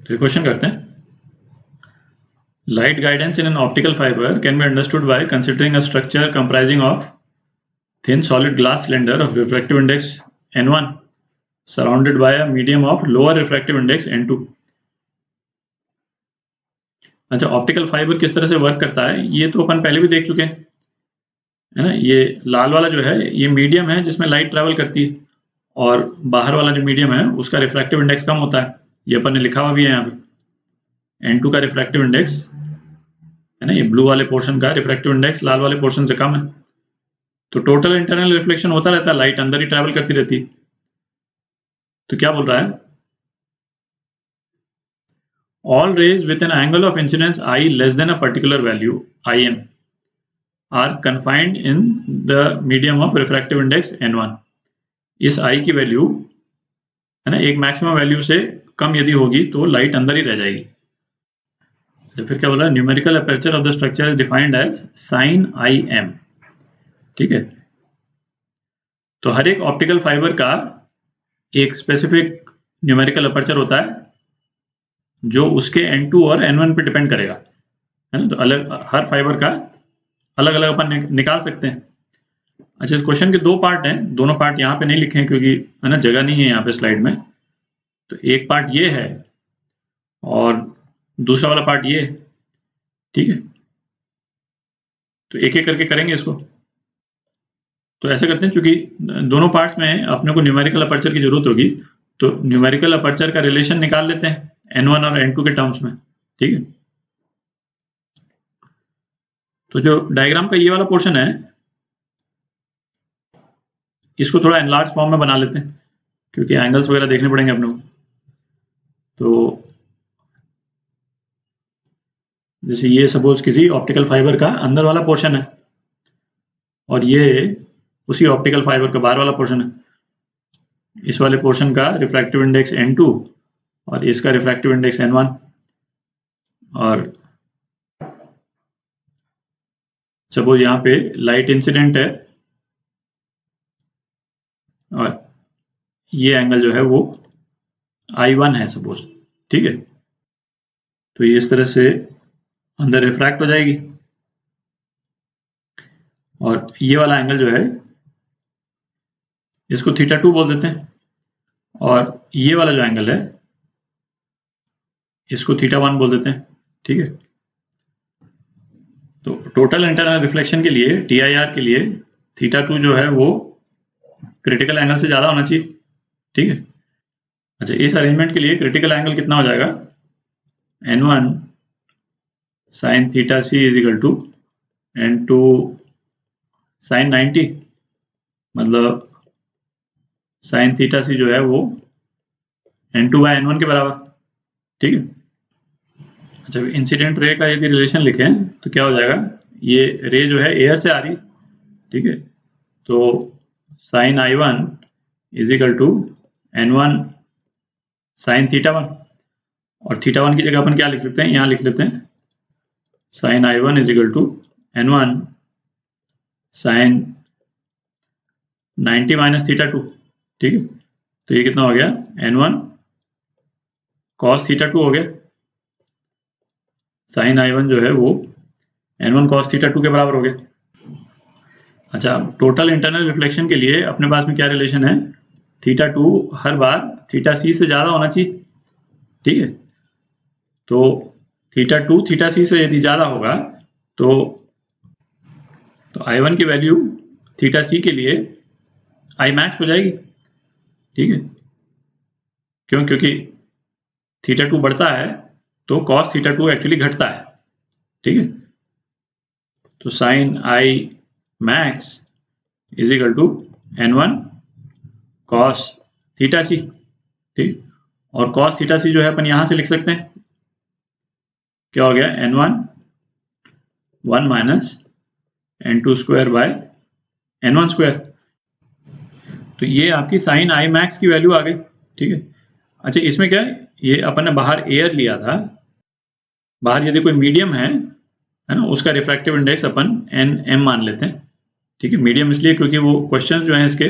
तो ये क्वेश्चन करते हैं। Light guidance in an optical fiber can be understood by considering a structure comprising of thin solid glass cylinder of refractive index n1 surrounded by a medium of lower refractive index n2। अच्छा, optical fibre किस तरह से work करता है ये तो अपन पहले भी देख चुके हैं, है ना। ये लाल वाला जो है ये मीडियम है जिसमें लाइट ट्रैवल करती है, और बाहर वाला जो मीडियम है उसका रिफ्रैक्टिव इंडेक्स कम होता है। ये अपन ने लिखा हुआ भी है यहाँ पे, n2 का रिफ्रैक्टिव इंडेक्स है ना, ये ब्लू वाले पोर्शन का रिफ्रैक्टिव इंडेक्स लाल वाले पोर्शन से कम है। तो टोटल इंटरनल रिफ्लेक्शन होता रहता है, लाइट अंदर ही ट्रैवल करती रहती है। तो क्या बोल रहा है, all rays with an angle of incidence I less than a particular value im are confined in the medium of refractive index n1। इस I की वैल्यू है ना एक मैक्सिमम वैल्यू से कम यदि होगी तो लाइट अंदर ही रह जाएगी। तो फिर क्या बोला, numerical aperture of the structure is defined as sin im। ठीक है, तो हर एक ऑप्टिकल फाइबर का एक स्पेसिफिक न्यूमेरिकल अपर्चर होता है जो उसके n2 और n1 पे डिपेंड करेगा, है ना। तो अलग हर फाइबर का अलग अलग अपन निकाल सकते हैं। अच्छा, इस क्वेश्चन के दो पार्ट हैं, दोनों पार्ट यहाँ पे नहीं लिखे हैं क्योंकि है ना जगह नहीं है यहाँ पे स्लाइड में। तो एक पार्ट ये है और दूसरा वाला पार्ट ये है, ठीक है। तो एक एक करके करेंगे इसको। तो ऐसे करते हैं, चूंकि दोनों पार्ट्स में अपने को न्यूमेरिकल अपर्चर की जरूरत होगी, तो न्यूमेरिकल अपर्चर का रिलेशन निकाल लेते हैं n1 और n2 के टर्म्स में, ठीक है। तो जो डायग्राम का ये वाला पोर्शन है इसको थोड़ा एनलार्ज फॉर्म में बना लेते हैं क्योंकि एंगल्स वगैरह देखने पड़ेंगे अपने को। तो जैसे ये सपोज किसी ऑप्टिकल फाइबर का अंदर वाला पोर्शन है और ये उसी ऑप्टिकल फाइबर का बाहर वाला पोर्शन है। इस वाले पोर्शन का रिफ्रैक्टिव इंडेक्स n2 और इसका रिफ्रैक्टिव इंडेक्स n1, और सपोज यहाँ पे लाइट इंसिडेंट है और ये एंगल जो है वो I1 है सपोज, ठीक है। तो ये इस तरह से अंदर रिफ्रैक्ट हो जाएगी और ये वाला एंगल जो है इसको θ2 बोल देते हैं, और ये वाला जो एंगल है इसको θ1 बोल देते हैं, ठीक है। तो टोटल इंटरनल रिफ्लेक्शन के लिए TIR के लिए θ2 जो है वो क्रिटिकल एंगल से ज़्यादा होना चाहिए, ठीक है। अच्छा, इस अरेंजमेंट के लिए क्रिटिकल एंगल कितना हो जाएगा, n1 sin θc is equal to n2 sin 90, मतलब sin θc जो है वो n2/n1 के बराबर, ठीक है। अच्छा, इंसिडेंट रे का यदि रिलेशन लिखें तो क्या हो जाएगा, ये रे जो है एयर से आ रही, ठीक है। तो sin I1 is equal to n1 sin θ1, और θ1 की जगह अपन क्या लिख सकते हैं, यहाँ लिख लेते हैं sin I1 is equal to n1 sin 90 minus θ2, ठीक है। तो ये कितना हो गया, n1 cos θ2 हो गया। sin I1 जो है वो n1 cos θ2 के बराबर हो गया। अच्छा, टोटल इंटरनल रिफ्लेक्शन के लिए अपने पास में क्या रिलेशन है, θ2 हर बार θc से ज़्यादा होना चाहिए, ठीक है। तो θ2 θc से यदि ज़्यादा होगा तो I1 की वैल्यू θc के लिए Imax हो जाएगी, ठीक है। क्यों, क्योंकि θ2 बढ़ता है तो cos θ2 एक्चुअली घटता है, ठीक है। तो sin Imax is equal to n1 cos θc, ठीक। और cos θc जो है अपन यहां से लिख सकते हैं, क्या हो गया, n1 1 minus n2 square by n1 square. तो ये आपकी sin Imax की वैल्यू आ गई, ठीक है। अच्छा, इसमें क्या है, ये अपन ने बाहर एयर लिया था, बाहर यदि कोई मीडियम है ना, उसका रिफ्रैक्टिव इंडेक्स अपन nm मान लेते हैं, ठीक है। मीडियम इसलिए क्योंकि वो क्वेश्चंस जो हैं इसके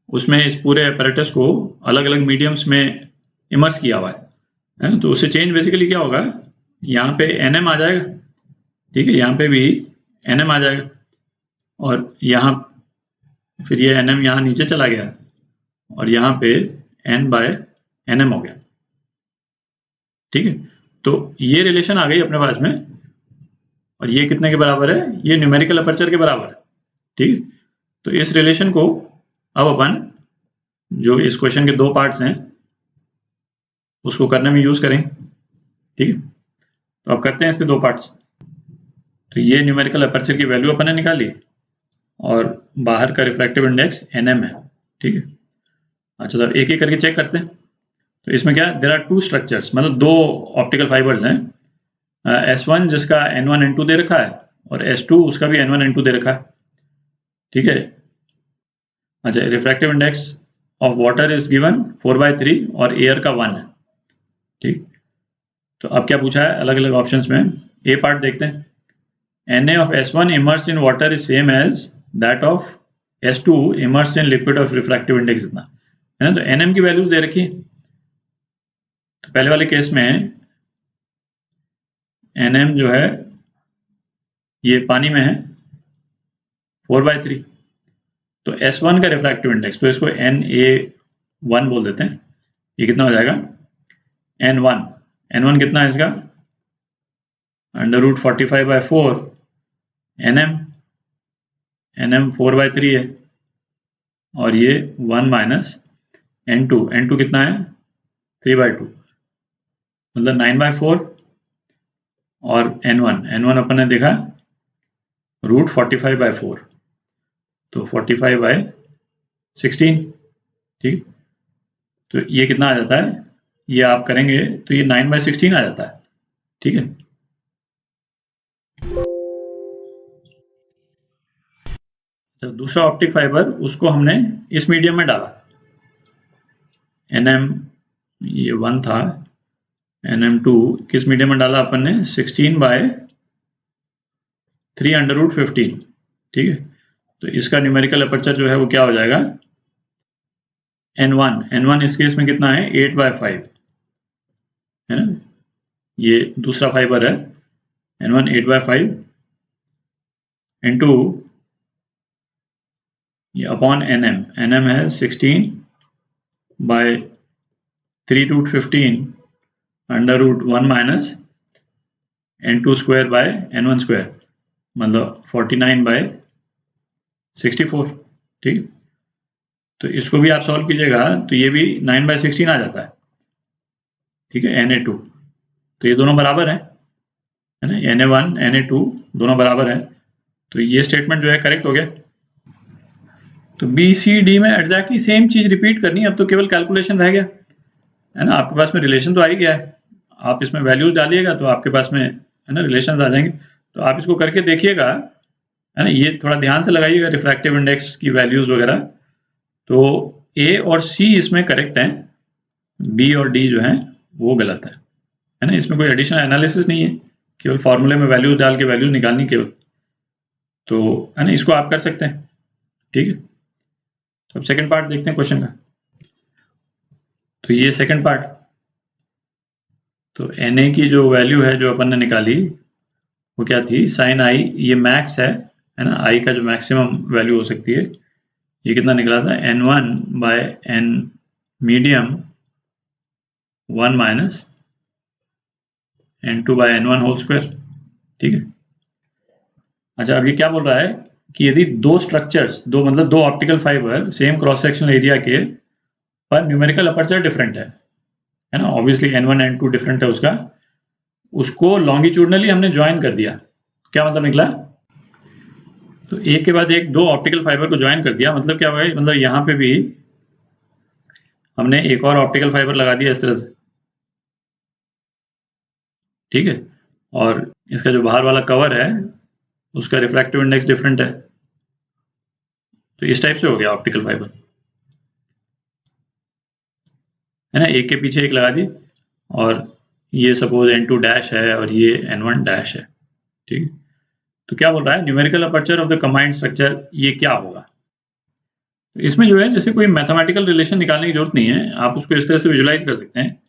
उसमें इस पूरे अपैरेटस को अलग अलग मीडियम्स में इमर्स किया हुआ है, है ना। तो उससे चेंज बेसिकली क्या होगा, यहाँ पे NM आ जाएगा, ठीक है, यहाँ पे भी NM आ जाएगा, और यहाँ फिर ये NM यहाँ नीचे चला गया, और यहाँ पे N/NM हो गया, ठीक है। तो ये रिलेशन आ गई अपने पास में, और ये कितने के बराबर है, ये न्यूमेरिकल अपर्चर के बराबर है, ठीक है। तो इस रिलेशन को अब अपन जो इस क्वेश्चन के दो पार्ट्स हैं उसको करने में यूज करें, ठीक है। तो अब करते हैं इसके दो पार्ट्स। तो ये न्यूमेरिकल अपर्चर की वैल्यू अपन ने निकाली, और बाहर का रिफ्रैक्टिव इंडेक्स NM है, ठीक है। अच्छा, तो एक एक करके चेक करते हैं। तो इसमें क्या, देयर आर टू स्ट्रक्चर्स, मतलब दो ऑप्टिकल फाइबर्स हैं, S1 जिसका N1 N2 दे रखा है, और S2 उसका भी N1 N2 दे रखा है, ठीक है। अच्छा, refractive index of water is given 4/3 और एयर का 1 है, ठीक। तो अब क्या पूछा है अलग अलग ऑप्शंस में, ए पार्ट देखते हैं। Na of S1 immersed in water is same as that of S2 immersed in liquid of refractive index इतना है ना। तो NM की वैल्यूज दे रखी है। तो पहले वाले केस में NM जो है ये पानी में है 4/3, तो S1 का रिफ्रैक्टिव इंडेक्स, तो इसको Na1 बोल देते हैं, ये कितना हो जाएगा N1 कितना है इसका √45/4 NM 4/3 है, और ये 1 माइनस N2 कितना है 3/2, मतलब 9/4, और N1 अपन ने देखा √45/4, तो 45/16, ठीक। तो ये कितना आ जाता है, ये आप करेंगे तो ये 9/16 आ जाता है, ठीक है। तो दूसरा ऑप्टिक फाइबर उसको हमने इस मीडियम में डाला, NM ये 1 था, NM2 किस मीडियम में डाला अपन ने 16/3√15, ठीक है। तो इसका न्यूमेरिकल अपर्चर जो है वो क्या हो जाएगा N1 इस केस में कितना है 8/5, है ना। ये दूसरा फाइबर है N1 8/5 इंटू ये अपॉन NM है 16/3√15 √1 minus N2 square by N1 square, मतलब 49/64, ठीक। तो इसको भी आप सॉल्व कीजिएगा तो ये भी 9/16 आ जाता है, ठीक है, Na2। तो ये दोनों बराबर है ना, Na1 Na2 दोनों बराबर है, तो ये स्टेटमेंट जो है करेक्ट हो गया। तो BCD में एग्जैक्टली सेम चीज रिपीट करनी है, अब तो केवल कैलकुलेशन रह गया, है ना। आपके पास में रिलेशन तो आ ही गया है, आप इसमें वैल्यूज डालिएगा तो आपके पास में है ना रिलेशन आ जाएंगे। तो आप इसको करके देखिएगा, है ना। ये थोड़ा ध्यान से लगाइएगा रिफ्रैक्टिव इंडेक्स की वैल्यूज वगैरह। तो A और C इसमें करेक्ट हैं, B और D जो है वो गलत है ना। इसमें कोई एडिशनल एनालिसिस नहीं है, केवल फॉर्मूले में वैल्यूज डाल के वैल्यूज निकालनी केवल, तो है ना इसको आप कर सकते हैं, ठीक है। तो अब सेकंड पार्ट देखते हैं क्वेश्चन का। तो ये सेकंड पार्ट, तो Na की जो वैल्यू है जो अपन ने निकाली वो क्या थी sin I, ये मैक्स है ना, I का जो मैक्सिमम वैल्यू हो सकती है, ये कितना निकला था N1/N medium 1 minus N2/N1 whole square, ठीक है। अच्छा, अब ये क्या बोल रहा है कि यदि दो स्ट्रक्चर्स, दो मतलब दो optical fibre same cross sectional area के पर न्यूमेरिकल अपर्चर डिफरेंट है ना, ऑब्वियसली N1 N2 डिफरेंट है उसका, उसको लॉन्गिट्यूडनली हमने ज्वाइन कर दिया। क्या मतलब निकला, तो एक के बाद एक दो ऑप्टिकल फाइबर को ज्वाइन कर दिया, मतलब क्या हुआ, मतलब यहाँ पे भी हमने एक और ऑप्टिकल फाइबर लगा दिया इस तरह से, ठीक है। और इसका जो बाहर वाला कवर है उसका रिफ्रैक्टिव इंडेक्स डिफरेंट है, तो इस टाइप से हो गया ऑप्टिकल फाइबर, है ना। एक के पीछे एक लगा दी, और ये सपोज N2 डैश है और ये N1 डैश है, ठीक है। तो क्या बोल रहा है numerical aperture of the combined structure, ये क्या होगा। तो इसमें जो है जैसे कोई मैथमेटिकल रिलेशन निकालने की जरूरत नहीं है, आप उसको इस तरह से विजुलाइज कर सकते हैं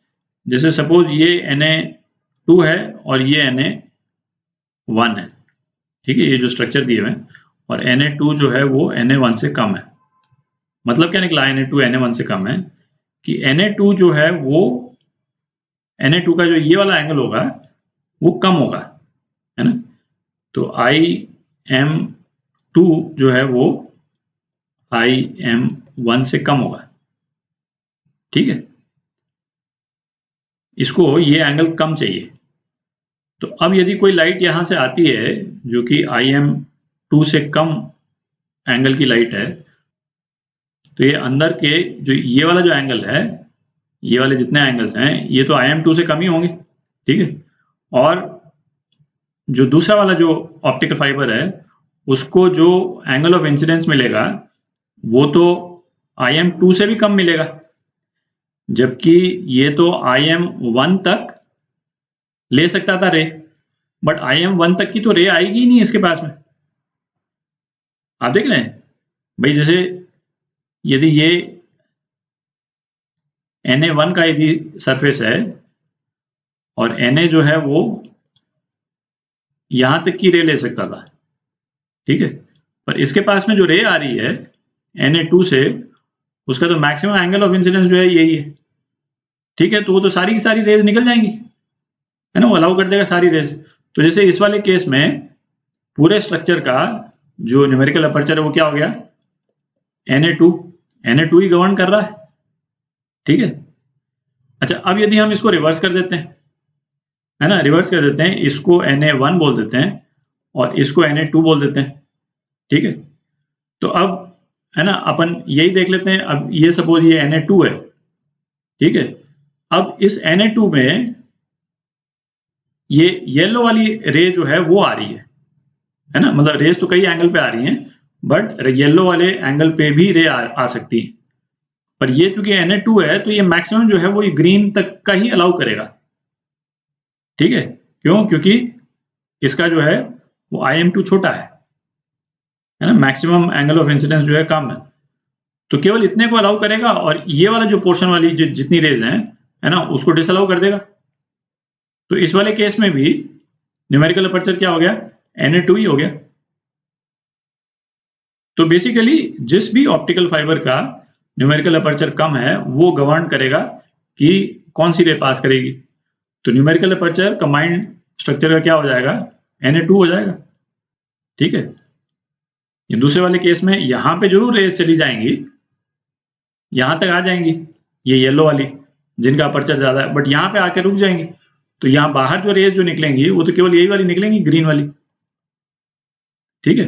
जैसे सपोज ये Na2 है और ये Na1 है, ठीक है, ये जो स्ट्रक्चर दिए हुए हैं, और Na2 जो है वो Na1 से कम है। मतलब क्या निकला Na2 Na1 से कम है कि Na2 जो है वो Na2 का जो ये वाला एंगल होगा वो कम होगा, है ना। तो IM2 जो है वो IM1 से कम होगा, ठीक है। इसको ये एंगल कम चाहिए। तो अब यदि कोई लाइट यहां से आती है जो कि IM2 से कम एंगल की लाइट है, तो ये अंदर के जो ये वाला जो एंगल है, ये वाले जितने एंगल्स हैं ये तो IM2 से कम ही होंगे, ठीक है। और जो दूसरा वाला जो ऑप्टिकल फाइबर है उसको जो एंगल ऑफ इंसिडेंस मिलेगा वो तो IM2 से भी कम मिलेगा, जबकि ये तो IM1 तक ले सकता था रे, बट IM1 तक की तो रे आएगी ही नहीं इसके पास में। आप देख रहे हैं भाई, जैसे यदि ये Na1 का यदि सरफेस है और Na जो है वो यहां तक की रे ले सकता था, ठीक है, पर इसके पास में जो रे आ रही है Na2 से, उसका तो मैक्सिमम एंगल ऑफ इंसिडेंस जो है यही है, ठीक है। तो वो तो सारी की सारी रेज निकल जाएंगी, है ना, वो अलाउ कर देगा सारी रेज। तो जैसे इस वाले केस में पूरे स्ट्रक्चर का जो न्यूमेरिकल अपर्चर है वो क्या हो गया, Na2 ही गवर्न कर रहा है, ठीक है। अच्छा, अब यदि हम इसको रिवर्स कर देते हैं, है ना, रिवर्स कर देते हैं, इसको Na1 बोल देते हैं और इसको Na2 बोल देते हैं, ठीक है। तो अब है ना, अपन यही देख लेते हैं। अब ये सपोज ये Na2 है, ठीक है। अब इस Na2 में ये येलो वाली रे जो है वो आ रही है ना, मतलब रेज तो कई एंगल पे आ रही हैं, बट येलो वाले एंगल पे भी रे आ सकती है। पर ये चूंकि Na2 है तो ये मैक्सिमम जो है वो ये ग्रीन तक का ही अलाउ करेगा, ठीक है। क्यों? क्योंकि इसका जो है वो IM2 छोटा है ना, मैक्सिमम एंगल ऑफ इंसिडेंस जो है कम है, तो केवल इतने को अलाउ करेगा और ये वाला जो पोर्शन वाली जो जितनी रेज हैं, है ना, उसको डिसअलाउ कर देगा। तो इस वाले केस में भी न्यूमेरिकल अपर्चर क्या हो गया, Na2 ही हो गया। तो बेसिकली जिस भी ऑप्टिकल फाइबर का न्यूमेरिकल अपर्चर कम है वो गवर्न करेगा कि कौन सी रे पास करेगी। तो न्यूमेरिकल अपर्चर कंबाइंड स्ट्रक्चर का क्या हो जाएगा, Na2 हो जाएगा, ठीक है। ये दूसरे वाले केस में यहां पे जरूर रेज चली जाएंगी, यहां तक आ जाएंगी ये येलो वाली जिनका अपर्चर ज्यादा है, बट यहां पे आके रुक जाएंगी। तो यहां बाहर जो रेज जो निकलेंगी वो तो केवल यही वाली निकलेंगी, ग्रीन वाली, ठीक है।